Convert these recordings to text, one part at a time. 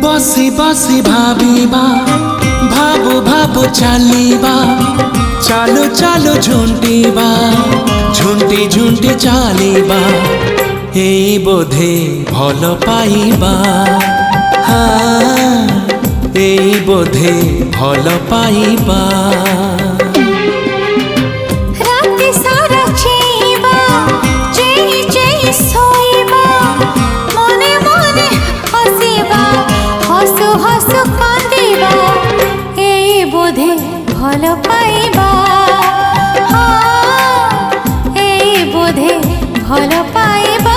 बसी बसी भाविबा भाबु भाबु चलिबा चालू चालू झुंटिबा झुंटी झुंटी चलिबा एई बोधे भल पाइबा हाँ एई बोधे भल पाइबा भल पाइबा हाँ ए बोधे भल पाइबा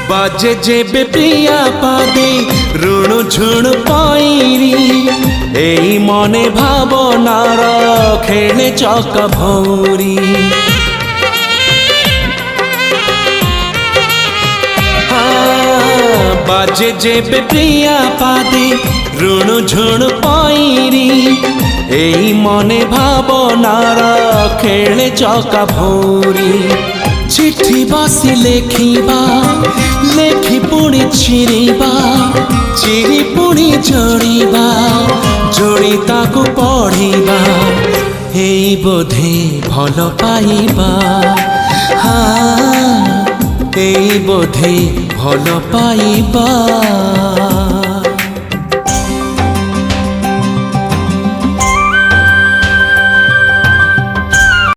बाजे जेबे प्रिया पादे ऋण झुण पाइरी एई मने भावनार खेले चक भौरी बाजे जेबे प्रिया पादे ऋण झुण पाइरी एई मने भावनार खेले चक भौरी चिट्ठी बसी लेखिबा लेखि पुणी चिरिबा चिरी पुणी जोड़िबा जोड़ी ताकू पढ़िबा एई बोधे भल पाइबा हाँ एई बोधे भल पाइबा।